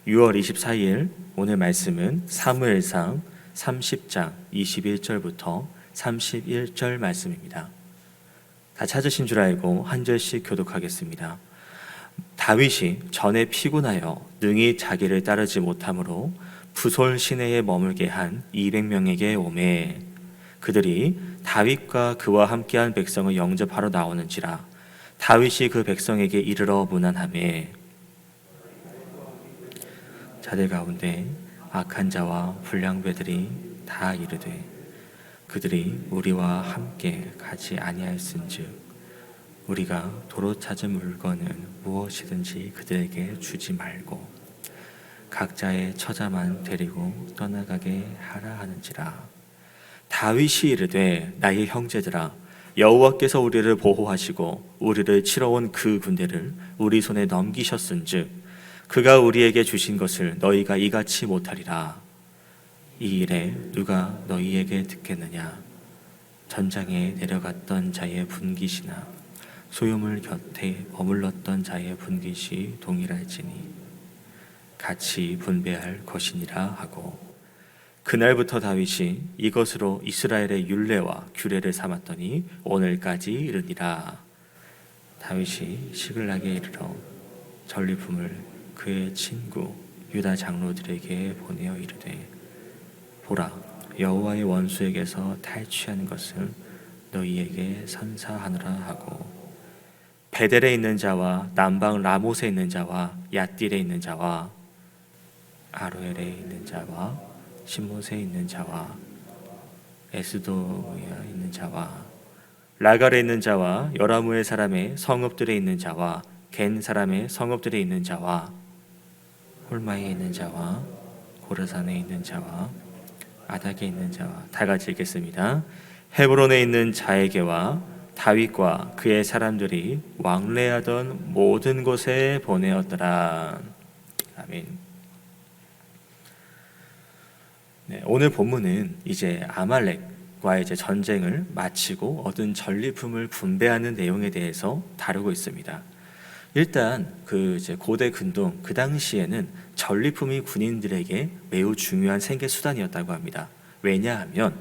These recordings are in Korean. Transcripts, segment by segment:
6월 24일 오늘 말씀은 사무엘상 30장 21절부터 31절 말씀입니다. 다 찾으신 줄 알고 한 절씩 교독하겠습니다. 다윗이 전에 피곤하여 능히 자기를 따르지 못하므로 부솔 시내에 머물게 한 200명에게 오매 그들이 다윗과 그와 함께한 백성을 영접하러 나오는지라 다윗이 그 백성에게 이르러 문안하매 자들 가운데 악한 자와 불량배들이 다 이르되 그들이 우리와 함께 가지 아니하였은즉 우리가 도로 찾은 물건은 무엇이든지 그들에게 주지 말고 각자의 처자만 데리고 떠나가게 하라 하는지라. 다윗이 이르되 나의 형제들아 여호와께서 우리를 보호하시고 우리를 치러 온 그 군대를 우리 손에 넘기셨은즉 그가 우리에게 주신 것을 너희가 이같이 못하리라. 이 일에 누가 너희에게 듣겠느냐? 전장에 내려갔던 자의 분깃이나 소유물 곁에 머물렀던 자의 분깃이 동일할지니 같이 분배할 것이니라 하고 그날부터 다윗이 이것으로 이스라엘의 율례와 규례를 삼았더니 오늘까지 이르니라. 다윗이 시글락에 이르러 전리품을 그의 친구 유다 장로들에게 보내어 이르되 보라 여호와의 원수에게서 탈취한 것을 너희에게 선사하노라 하고 베델에 있는 자와 남방 라못에 있는 자와 얏딜에 있는 자와 아로엘에 있는 자와 신못에 있는 자와 에스도에 있는 자와 라갈에 있는 자와 여라무엘 사람의 성읍들에 있는 자와 겐 사람의 성읍들에 있는 자와 홀마에 있는 자와 고르산에 있는 자와 아닥에 있는 자와 다 같이 읽겠습니다. 헤브론에 있는 자에게와 다윗과 그의 사람들이 왕래하던 모든 곳에 보내었더라. 아멘. 네, 오늘 본문은 이제 아말렉과 이제 전쟁을 마치고 얻은 전리품을 분배하는 내용에 대해서 다루고 있습니다. 일단 그 이제 고대 근동 그 당시에는 전리품이 군인들에게 매우 중요한 생계 수단이었다고 합니다. 왜냐하면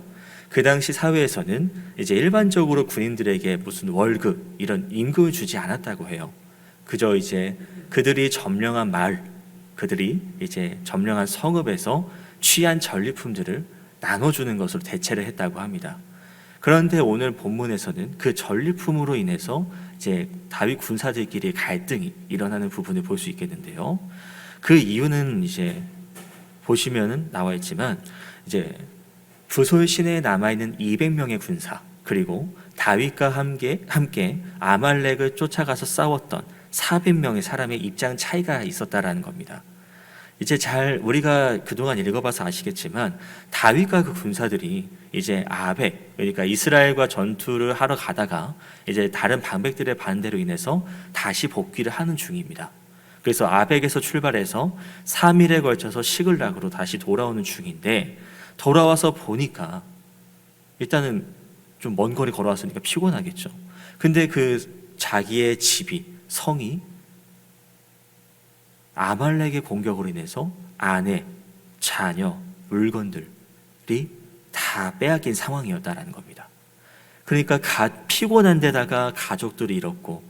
그 당시 사회에서는 이제 일반적으로 군인들에게 무슨 월급 이런 임금을 주지 않았다고 해요. 그저 이제 그들이 점령한 마을, 그들이 이제 점령한 성읍에서 취한 전리품들을 나눠주는 것으로 대체를 했다고 합니다. 그런데 오늘 본문에서는 그 전리품으로 인해서 이제 다윗 군사들끼리 갈등이 일어나는 부분을 볼 수 있겠는데요. 그 이유는 이제 보시면은 나와 있지만 이제 부솔 시내에 남아 있는 200명의 군사 그리고 다윗과 함께 아말렉을 쫓아가서 싸웠던 400명의 사람의 입장 차이가 있었다라는 겁니다. 이제 잘 우리가 그동안 읽어봐서 아시겠지만 다윗과 그 군사들이 이제 아벡 그러니까 이스라엘과 전투를 하러 가다가 이제 다른 방백들의 반대로 인해서 다시 복귀를 하는 중입니다. 그래서 아벡에서 출발해서 3일에 걸쳐서 시글락으로 다시 돌아오는 중인데 돌아와서 보니까 일단은 좀 먼 거리 걸어왔으니까 피곤하겠죠. 근데 그 자기의 집이 성이 아말렉의 공격으로 인해서 아내, 자녀, 물건들이 다 빼앗긴 상황이었다라는 겁니다. 그러니까 피곤한 데다가 가족들이 잃었고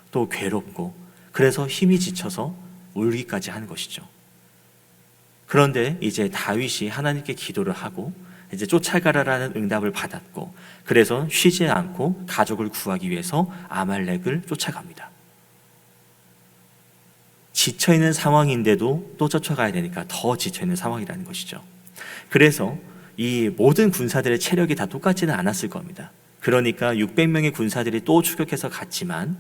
또 괴롭고 그래서 힘이 지쳐서 울기까지 하는 것이죠. 그런데 이제 다윗이 하나님께 기도를 하고 이제 쫓아가라라는 응답을 받았고 그래서 쉬지 않고 가족을 구하기 위해서 아말렉을 쫓아갑니다. 지쳐있는 상황인데도 또 쫓아가야 되니까 더 지쳐있는 상황이라는 것이죠. 그래서 이 모든 군사들의 체력이 다 똑같지는 않았을 겁니다. 그러니까 600명의 군사들이 또 추격해서 갔지만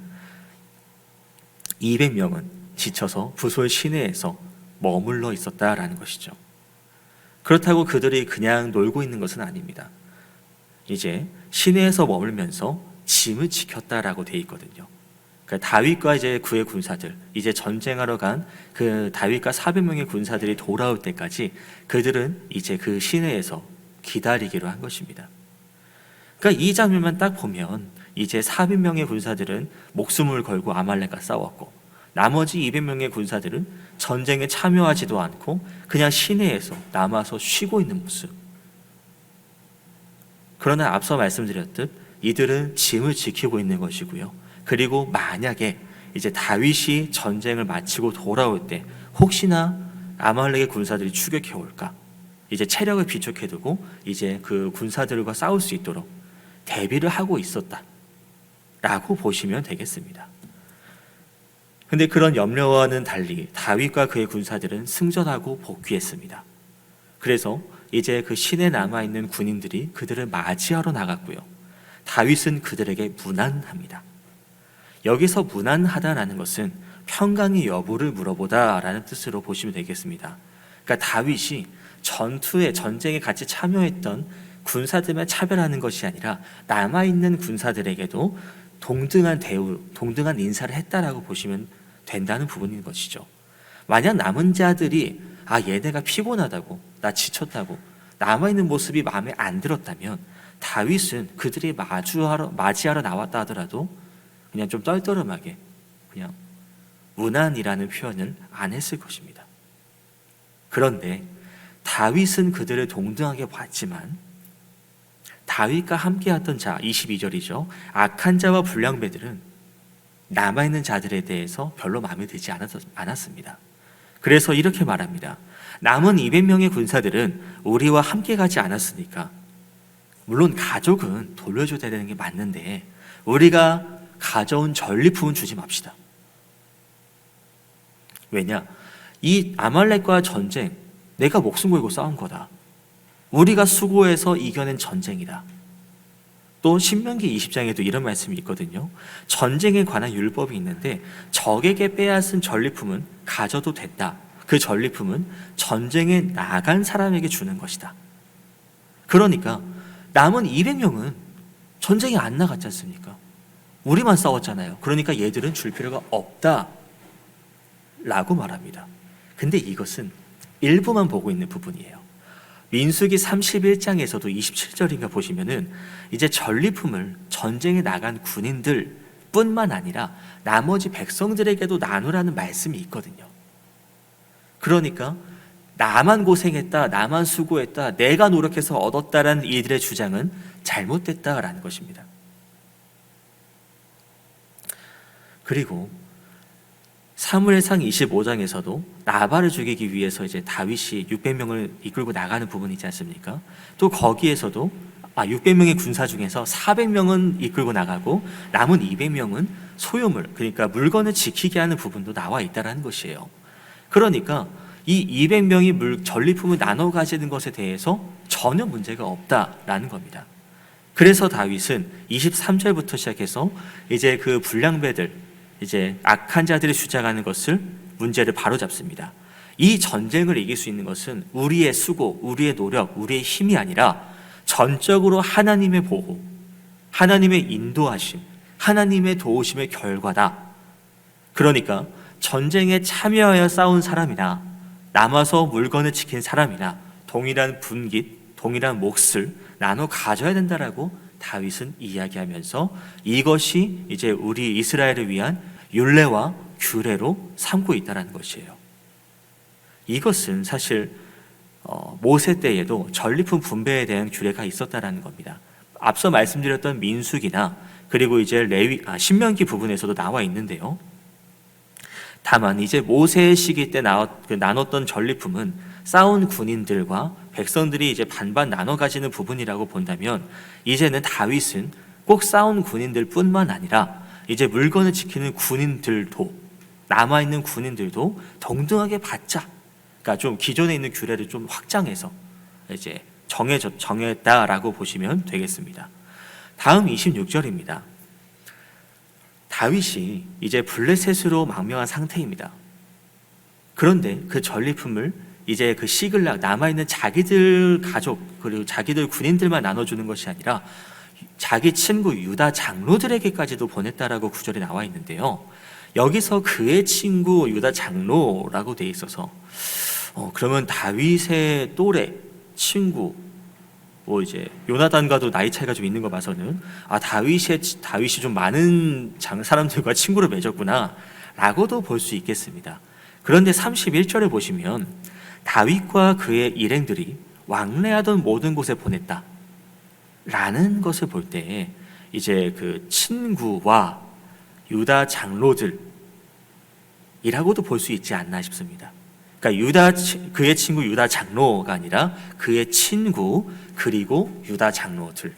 200명은 지쳐서 부솔 시내에서 머물러 있었다라는 것이죠. 그렇다고 그들이 그냥 놀고 있는 것은 아닙니다. 이제 시내에서 머물면서 짐을 지켰다라고 돼 있거든요. 그러니까 다윗과 이제 그의 군사들, 이제 전쟁하러 간 그 다윗과 400명의 군사들이 돌아올 때까지 그들은 이제 그 시내에서 기다리기로 한 것입니다. 그러니까 이 장면만 딱 보면 이제 400명의 군사들은 목숨을 걸고 아말렉과 싸웠고 나머지 200명의 군사들은 전쟁에 참여하지도 않고 그냥 시내에서 남아서 쉬고 있는 모습. 그러나 앞서 말씀드렸듯 이들은 짐을 지키고 있는 것이고요. 그리고 만약에 이제 다윗이 전쟁을 마치고 돌아올 때 혹시나 아말렉의 군사들이 추격해 올까, 이제 체력을 비축해 두고 이제 그 군사들과 싸울 수 있도록 대비를 하고 있었다라고 보시면 되겠습니다. 근데 그런 염려와는 달리 다윗과 그의 군사들은 승전하고 복귀했습니다. 그래서 이제 그 시내에 남아있는 군인들이 그들을 맞이하러 나갔고요. 다윗은 그들에게 문안합니다. 여기서 문안하다라는 것은 평강의 여부를 물어보다라는 뜻으로 보시면 되겠습니다. 그러니까 다윗이 전쟁에 같이 참여했던 군사들만 차별하는 것이 아니라 남아있는 군사들에게도 동등한 대우, 동등한 인사를 했다라고 보시면 된다는 부분인 것이죠. 만약 남은 자들이 얘네가 피곤하다고, 나 지쳤다고 남아있는 모습이 마음에 안 들었다면 다윗은 그들이 맞이하러 나왔다 하더라도 그냥 좀 떨떠름하게 그냥 문안이라는 표현을 안 했을 것입니다. 그런데 다윗은 그들을 동등하게 봤지만 다윗과 함께했던 자, 22절이죠. 악한 자와 불량배들은 남아있는 자들에 대해서 별로 마음에 들지 않았습니다. 그래서 이렇게 말합니다. 남은 200명의 군사들은 우리와 함께 가지 않았으니까 물론 가족은 돌려줘야 되는 게 맞는데 우리가 가져온 전리품은 주지 맙시다. 왜냐? 이 아말렉과 전쟁 내가 목숨 걸고 싸운 거다. 우리가 수고해서 이겨낸 전쟁이다. 또 신명기 20장에도 이런 말씀이 있거든요. 전쟁에 관한 율법이 있는데 적에게 빼앗은 전리품은 가져도 된다. 그 전리품은 전쟁에 나간 사람에게 주는 것이다. 그러니까 남은 200명은 전쟁에 안 나갔지 않습니까? 우리만 싸웠잖아요. 그러니까 얘들은 줄 필요가 없다 라고 말합니다. 근데 이것은 일부만 보고 있는 부분이에요. 민수기 31장에서도 27절인가 보시면은 이제 전리품을 전쟁에 나간 군인들 뿐만 아니라 나머지 백성들에게도 나누라는 말씀이 있거든요. 그러니까 나만 고생했다, 나만 수고했다, 내가 노력해서 얻었다라는 이들의 주장은 잘못됐다라는 것입니다. 그리고 사무엘상 25장에서도 나발을 죽이기 위해서 이제 다윗이 600명을 이끌고 나가는 부분이 있지 않습니까? 또 거기에서도 600명의 군사 중에서 400명은 이끌고 나가고 남은 200명은 소유물, 그러니까 물건을 지키게 하는 부분도 나와 있다는 것이에요. 그러니까 이 200명이 전리품을 나눠 가지는 것에 대해서 전혀 문제가 없다라는 겁니다. 그래서 다윗은 23절부터 시작해서 이제 그 불량배들, 이제 악한 자들이 주장하는 것을 문제를 바로잡습니다. 이 전쟁을 이길 수 있는 것은 우리의 수고, 우리의 노력, 우리의 힘이 아니라 전적으로 하나님의 보호, 하나님의 인도하심, 하나님의 도우심의 결과다. 그러니까 전쟁에 참여하여 싸운 사람이나 남아서 물건을 지킨 사람이나 동일한 분깃, 동일한 몫을 나눠 가져야 된다라고 다윗은 이야기하면서 이것이 이제 우리 이스라엘을 위한 율례와 규례로 삼고 있다는 것이에요. 이것은 사실 모세 때에도 전리품 분배에 대한 규례가 있었다는 겁니다. 앞서 말씀드렸던 민수기나 그리고 이제 신명기 부분에서도 나와 있는데요. 다만 이제 모세의 시기 때 나눴던 전리품은 싸운 군인들과 백성들이 이제 반반 나눠 가지는 부분이라고 본다면 이제는 다윗은 꼭 싸운 군인들 뿐만 아니라 이제 물건을 지키는 군인들도, 남아있는 군인들도 동등하게 받자. 그러니까 좀 기존에 있는 규례를 좀 확장해서 이제 정했다라고 보시면 되겠습니다. 다음 26절입니다. 다윗이 이제 블레셋으로 망명한 상태입니다. 그런데 그 전리품을 이제 그 시글락, 남아있는 자기들 가족 그리고 자기들 군인들만 나눠주는 것이 아니라 자기 친구 유다 장로들에게까지도 보냈다라고 구절에 나와 있는데요. 여기서 그의 친구 유다 장로라고 돼 있어서 그러면 다윗의 또래 친구 이제 요나단과도 나이 차이가 좀 있는 거 봐서는 다윗이 좀 많은 사람들과 친구를 맺었구나라고도 볼 수 있겠습니다. 그런데 31절에 보시면 다윗과 그의 일행들이 왕래하던 모든 곳에 보냈다 라는 것을 볼 때 이제 그 친구와 유다 장로들이라고도 볼 수 있지 않나 싶습니다. 그러니까 그의 친구 유다 장로가 아니라 그의 친구 그리고 유다 장로들.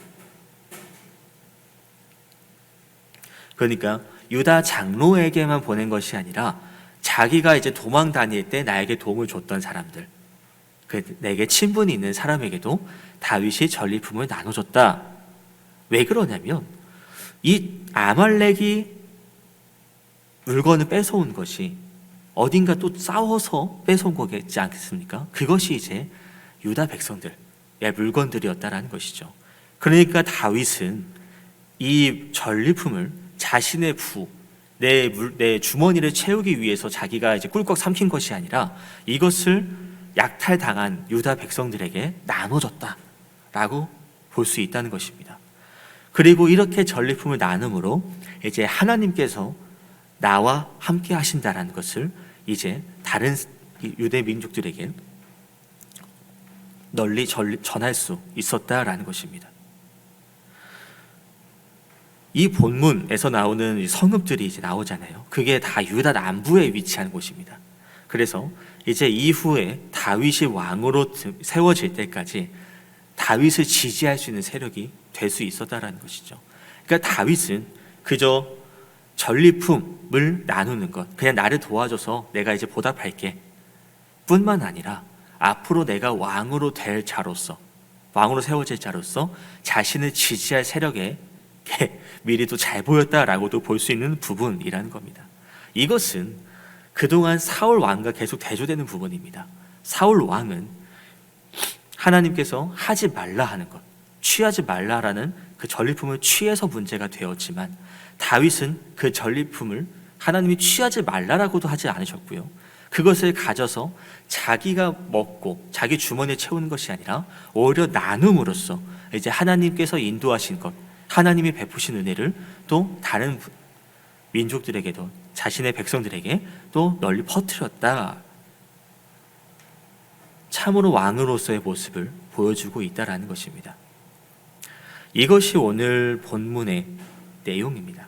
그러니까 유다 장로에게만 보낸 것이 아니라 자기가 이제 도망 다닐 때 나에게 도움을 줬던 사람들, 내게 친분이 있는 사람에게도 다윗이 전리품을 나눠줬다. 왜 그러냐면 이 아말렉이 물건을 뺏어온 것이 어딘가 또 싸워서 뺏어온 거겠지 않겠습니까? 그것이 이제 유다 백성들의 물건들이었다라는 것이죠. 그러니까 다윗은 이 전리품을 자신의 내 주머니를 채우기 위해서 자기가 이제 꿀꺽 삼킨 것이 아니라 이것을 약탈당한 유다 백성들에게 나눠줬다라고 볼 수 있다는 것입니다. 그리고 이렇게 전리품을 나눔으로 이제 하나님께서 나와 함께 하신다라는 것을 이제 다른 유대 민족들에게 널리 전할 수 있었다라는 것입니다. 이 본문에서 나오는 성읍들이 이제 나오잖아요. 그게 다 유다 남부에 위치한 곳입니다. 그래서 이제 이후에 다윗이 왕으로 세워질 때까지 다윗을 지지할 수 있는 세력이 될 수 있었다라는 것이죠. 그러니까 다윗은 그저 전리품을 나누는 것, 그냥 나를 도와줘서 내가 이제 보답할게 뿐만 아니라 앞으로 내가 왕으로 될 자로서, 왕으로 세워질 자로서 자신을 지지할 세력에 미리도 잘 보였다라고도 볼 수 있는 부분이라는 겁니다. 이것은 그동안 사울 왕과 계속 대조되는 부분입니다. 사울 왕은 하나님께서 하지 말라 하는 것, 취하지 말라라는 그 전리품을 취해서 문제가 되었지만 다윗은 그 전리품을 하나님이 취하지 말라라고도 하지 않으셨고요. 그것을 가져서 자기가 먹고 자기 주머니에 채우는 것이 아니라 오히려 나눔으로써 이제 하나님께서 인도하신 것, 하나님이 베푸신 은혜를 또 다른 민족들에게도, 자신의 백성들에게 또 널리 퍼뜨렸다. 참으로 왕으로서의 모습을 보여주고 있다라는 것입니다. 이것이 오늘 본문의 내용입니다.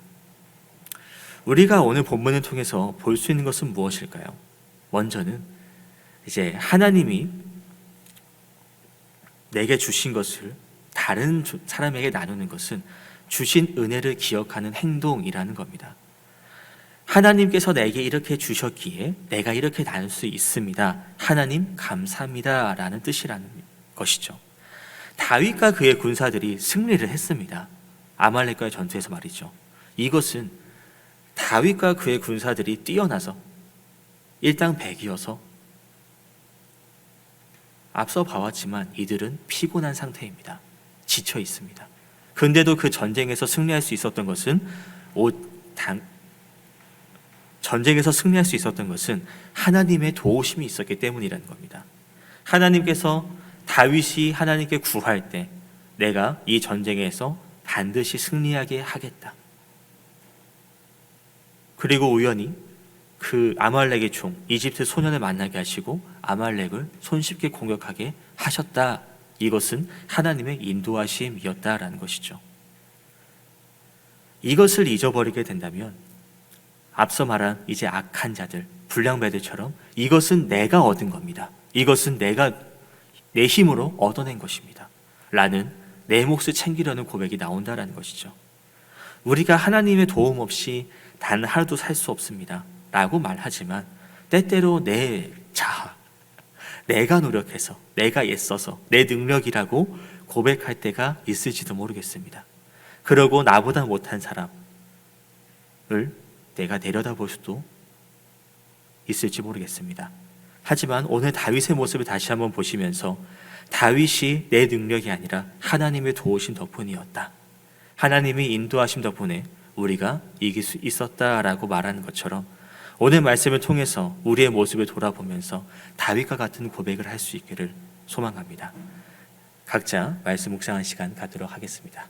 우리가 오늘 본문을 통해서 볼 수 있는 것은 무엇일까요? 먼저는 이제 하나님이 내게 주신 것을 다른 사람에게 나누는 것은 주신 은혜를 기억하는 행동이라는 겁니다. 하나님께서 내게 이렇게 주셨기에 내가 이렇게 나눌 수 있습니다. 하나님 감사합니다 라는 뜻이라는 것이죠. 다윗과 그의 군사들이 승리를 했습니다. 아말렉과의 전투에서 말이죠. 이것은 다윗과 그의 군사들이 뛰어나서 일당백이어서 앞서 봐왔지만 이들은 피곤한 상태입니다. 지쳐 있습니다. 근데도 그 전쟁에서 승리할 수 있었던 것은 하나님의 도우심이 있었기 때문이라는 겁니다. 하나님께서 다윗이 하나님께 구할 때 내가 이 전쟁에서 반드시 승리하게 하겠다. 그리고 우연히 그 아말렉의 종 이집트 소년을 만나게 하시고 아말렉을 손쉽게 공격하게 하셨다. 이것은 하나님의 인도하심이었다라는 것이죠. 이것을 잊어버리게 된다면 앞서 말한 이제 악한 자들, 불량배들처럼 이것은 내가 얻은 겁니다. 이것은 내가 내 힘으로 얻어낸 것입니다. 라는 내 몫을 챙기려는 고백이 나온다라는 것이죠. 우리가 하나님의 도움 없이 단 하루도 살 수 없습니다. 라고 말하지만 때때로 내 자아, 내가 노력해서, 내가 애써서, 내 능력이라고 고백할 때가 있을지도 모르겠습니다. 그러고 나보다 못한 사람을 내가 내려다볼 수도 있을지 모르겠습니다. 하지만 오늘 다윗의 모습을 다시 한번 보시면서 다윗이 내 능력이 아니라 하나님의 도우신 덕분이었다. 하나님이 인도하심 덕분에 우리가 이길 수 있었다라고 말하는 것처럼 오늘 말씀을 통해서 우리의 모습을 돌아보면서 다윗과 같은 고백을 할 수 있기를 소망합니다. 각자 말씀 묵상한 시간 갖도록 하겠습니다.